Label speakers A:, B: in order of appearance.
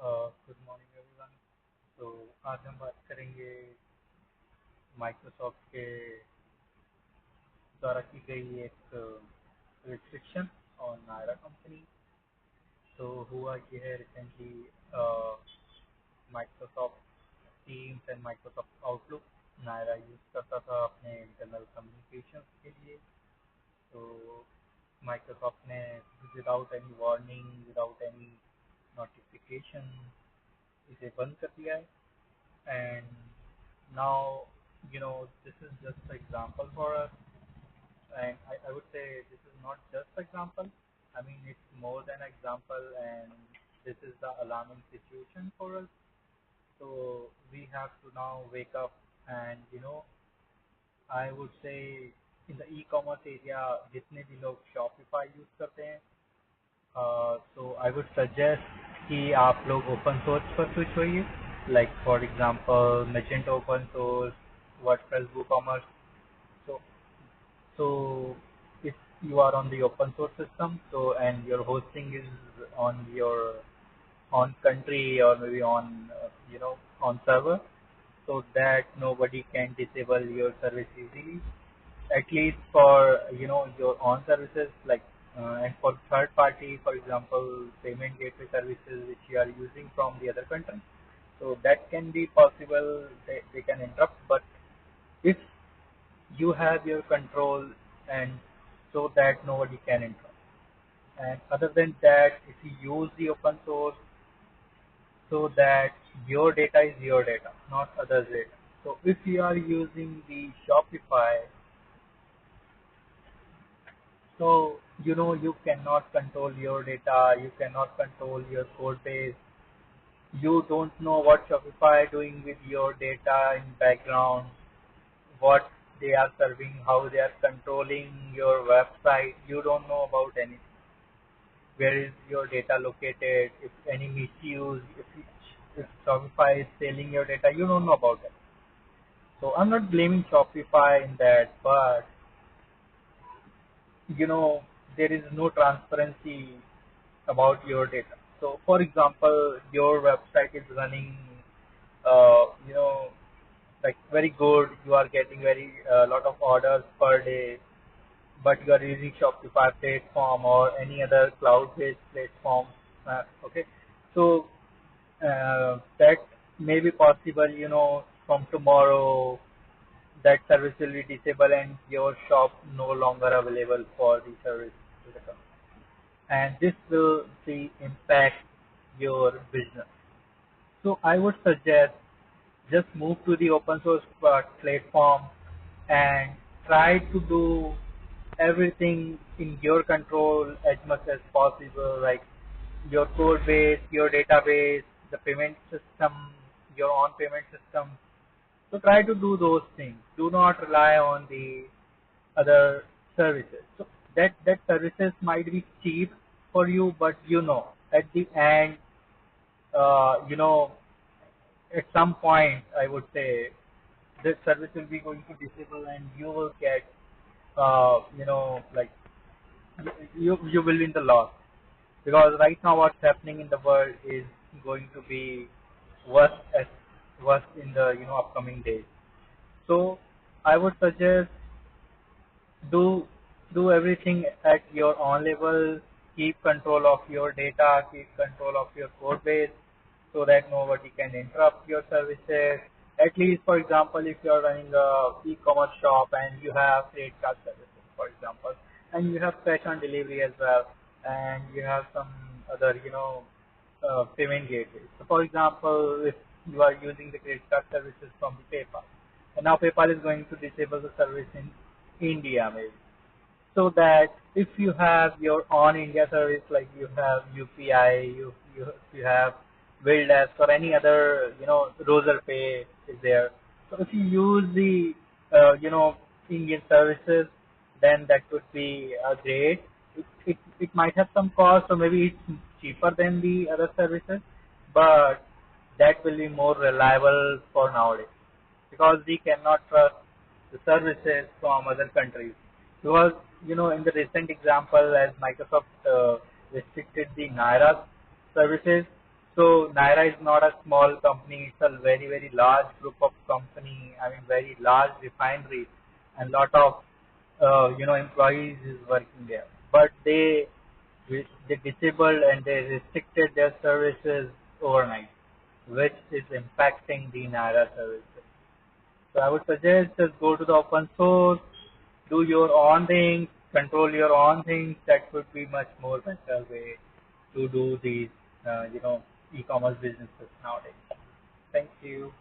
A: Good morning everyone. तो आज हम बात करेंगे माइक्रोसॉफ्ट के द्वारा की गई एक रिस्ट्रिक्शन और नायरा कंपनी। तो हुआ ये है recently Microsoft Teams and Microsoft Outlook Nayra use करता था अपने इंटरनल कम्युनिकेशन के लिए। तो माइक्रोसॉफ्ट ने without any warning, without any notification इसे बंद कर दिया है। And now, this is just an example for us, and I would say this is not just example. I mean, it's more than example, and this is the alarming situation for us. So we have to now wake up, and I would say in the e-commerce area, जितने भी लोग Shopify use करते हैं, so I would suggest कि आप लोग open source पर switch होइए, like for example Magento open source, WordPress WooCommerce. So so if you are on the open source system, so and your hosting is on your on country or maybe on on server, so that nobody can disable your service easily, at least for your own services, like and for third party, for example payment gateway services which you are using from the other country, so that can be possible, they can interrupt. But if you have your control, and so that nobody can interrupt. And other than that, if you use the open source, so that your data is your data, not others data. So if you are using the Shopify, so you cannot control your data, you cannot control your code base. You don't know what Shopify is doing with your data in background, what they are serving, how they are controlling your website. You don't know about anything. Where is your data located? If any misuse, if Shopify is selling your data, you don't know about that. So I'm not blaming Shopify in that, but you know there is no transparency about your data. So for example, your website is running, uh, you know, like very good. You are getting very lot of orders per day, but you are using Shopify platform or any other cloud-based platform. Okay, so that may be possible. From tomorrow that service will be disabled and your shop no longer available for the service to the customer, and this will see impact your business. So I would suggest just move to the open source platform and try to do everything in your control as much as possible, like your code base, your database, the payment system, your own payment system. So try to do those things. Do not rely on the other services. So that services might be cheap for you, but at the end, uh, at some point, I would say this service will be going to disable, and you will get, like you will be in the loss, because right now what's happening in the world is going to be worse as worse in the upcoming days. So I would suggest do do everything at your own level. Keep control of your data, keep control of your code base, so that nobody can interrupt your services. At least, for example, if you are running a e-commerce shop and you have credit card services, for example, and you have cash on delivery as well, and you have some other payment gateways. So for example, if you are using the credit card services from the PayPal, and now PayPal is going to disable the service in India maybe, so that if you have your own India service, like you have UPI, you have Wildesk or any other, Roser Pay is there. So if you use the Indian services, then that could be great. It might have some cost, or maybe it's cheaper than the other services, but that will be more reliable for nowadays, because we cannot trust the services from other countries. Because in the recent example, as Microsoft restricted the Naira services, So Naira is not a small company. It's a very, very large group of company. I mean, very large refinery, and lot of employees is working there. But they disabled and they restricted their services overnight, which is impacting the Naira services. So I would suggest just go to the open source, do your own things, control your own things. That would be much more better way to do these, e-commerce businesses nowadays. Thank you.